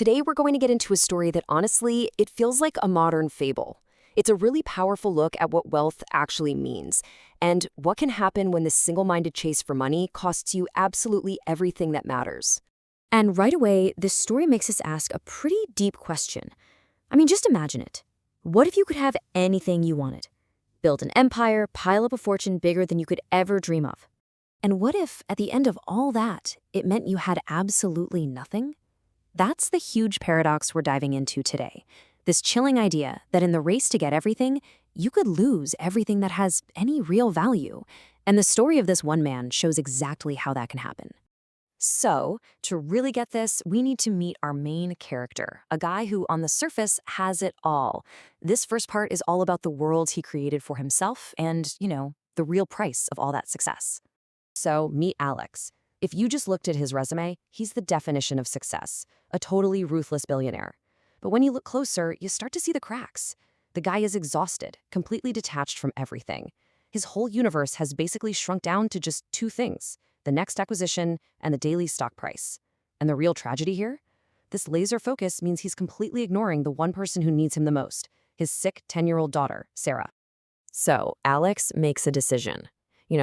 Today we're going to get into a story that honestly, it feels like a modern fable. It's a really powerful look at what wealth actually means and what can happen when this single-minded chase for money costs you absolutely everything that matters. And right away, this story makes us ask a pretty deep question. Just imagine it. What if you could have anything you wanted? Build an empire, pile up a fortune bigger than you could ever dream of. And what if, at the end of all that, it meant you had absolutely nothing? That's the huge paradox we're diving into today. This chilling idea that in the race to get everything, you could lose everything that has any real value. And the story of this one man shows exactly how that can happen. So, to really get this, we need to meet our main character, a guy who, on the surface, has it all. This first part is all about the world he created for himself and, the real price of all that success. So, meet Alex. If you just looked at his resume, he's the definition of success, a totally ruthless billionaire. But when you look closer, you start to see the cracks. The guy is exhausted, completely detached from everything. His whole universe has basically shrunk down to just two things: the next acquisition and the daily stock price. And the real tragedy here? This laser focus means he's completely ignoring the one person who needs him the most, his sick 10-year-old daughter, Sarah. So, Alex makes a decision.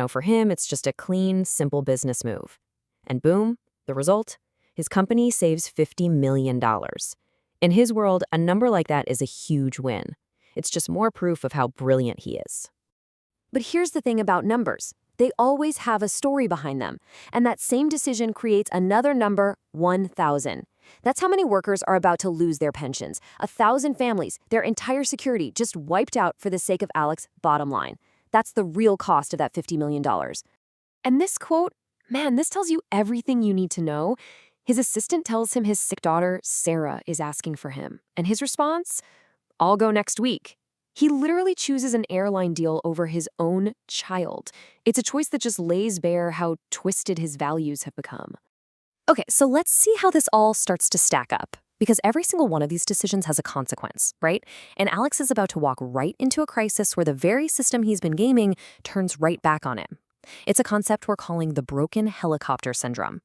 For him, it's just a clean, simple business move. And boom, the result? His company saves $50 million. In his world, a number like that is a huge win. It's just more proof of how brilliant he is. But here's the thing about numbers. They always have a story behind them. And that same decision creates another number, 1,000. That's how many workers are about to lose their pensions. 1,000 families, their entire security just wiped out for the sake of Alex's bottom line. That's the real cost of that $50 million. And this quote, man, this tells you everything you need to know. His assistant tells him his sick daughter, Sarah, is asking for him. And his response? I'll go next week. He literally chooses an airline deal over his own child. It's a choice that just lays bare how twisted his values have become. Okay, so let's see how this all starts to stack up. Because every single one of these decisions has a consequence, right? And Alex is about to walk right into a crisis where the very system he's been gaming turns right back on him. It's a concept we're calling the broken helicopter syndrome.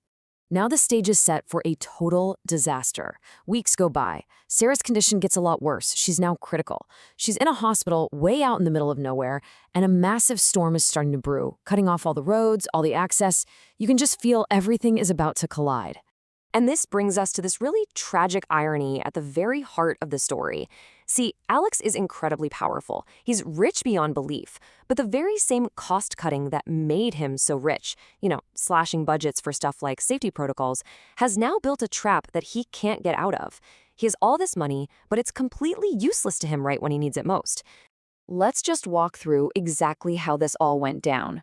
Now the stage is set for a total disaster. Weeks go by. Sarah's condition gets a lot worse. She's now critical. She's in a hospital way out in the middle of nowhere, and a massive storm is starting to brew, cutting off all the roads, all the access. You can just feel everything is about to collide. And this brings us to this really tragic irony at the very heart of the story. See, Alex is incredibly powerful. He's rich beyond belief, but the very same cost-cutting that made him so rich, slashing budgets for stuff like safety protocols, has now built a trap that he can't get out of. He has all this money, but it's completely useless to him right when he needs it most. Let's just walk through exactly how this all went down.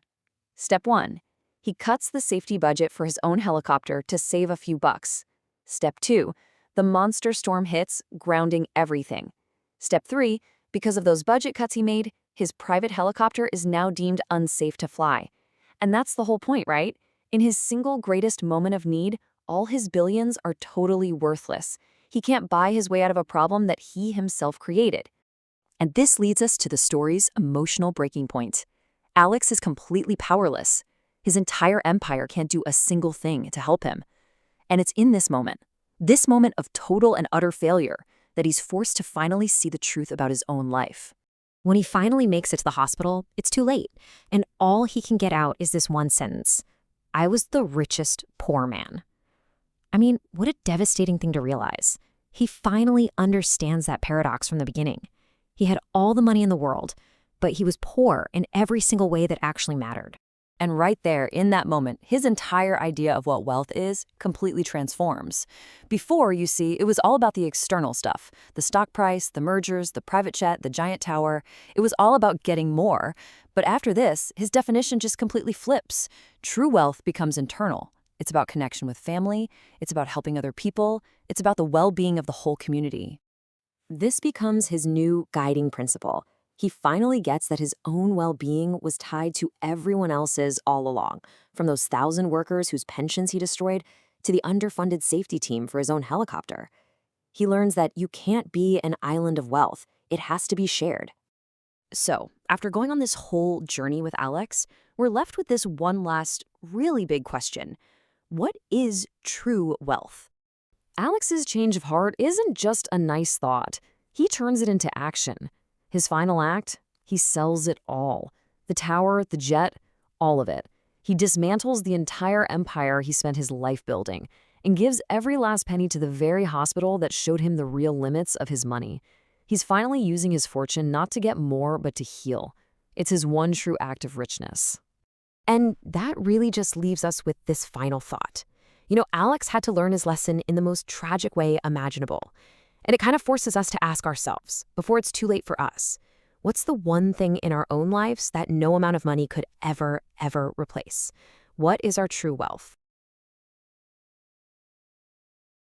Step 1. He cuts the safety budget for his own helicopter to save a few bucks. Step 2. The monster storm hits, grounding everything. Step 3. Because of those budget cuts he made, his private helicopter is now deemed unsafe to fly. And that's the whole point, right? In his single greatest moment of need, all his billions are totally worthless. He can't buy his way out of a problem that he himself created. And this leads us to the story's emotional breaking point. Alex is completely powerless. His entire empire can't do a single thing to help him. And it's in this moment of total and utter failure, that he's forced to finally see the truth about his own life. When he finally makes it to the hospital, it's too late, and all he can get out is this one sentence: I was the richest poor man. What a devastating thing to realize. He finally understands that paradox from the beginning. He had all the money in the world, but he was poor in every single way that actually mattered. And right there, in that moment, his entire idea of what wealth is completely transforms. Before, you see, it was all about the external stuff: the stock price, the mergers, the private jet, the giant tower. It was all about getting more. But after this, his definition just completely flips. True wealth becomes internal. It's about connection with family. It's about helping other people. It's about the well-being of the whole community. This becomes his new guiding principle. He finally gets that his own well-being was tied to everyone else's all along, from those 1,000 workers whose pensions he destroyed to the underfunded safety team for his own helicopter. He learns that you can't be an island of wealth. It has to be shared. So, after going on this whole journey with Alex, we're left with this one last really big question. What is true wealth? Alex's change of heart isn't just a nice thought. He turns it into action. His final act? He sells it all. The tower, the jet, all of it. He dismantles the entire empire he spent his life building and gives every last penny to the very hospital that showed him the real limits of his money. He's finally using his fortune not to get more, but to heal. It's his one true act of richness. And that really just leaves us with this final thought. Alex had to learn his lesson in the most tragic way imaginable. And it kind of forces us to ask ourselves, before it's too late for us, what's the one thing in our own lives that no amount of money could ever, ever replace? What is our true wealth?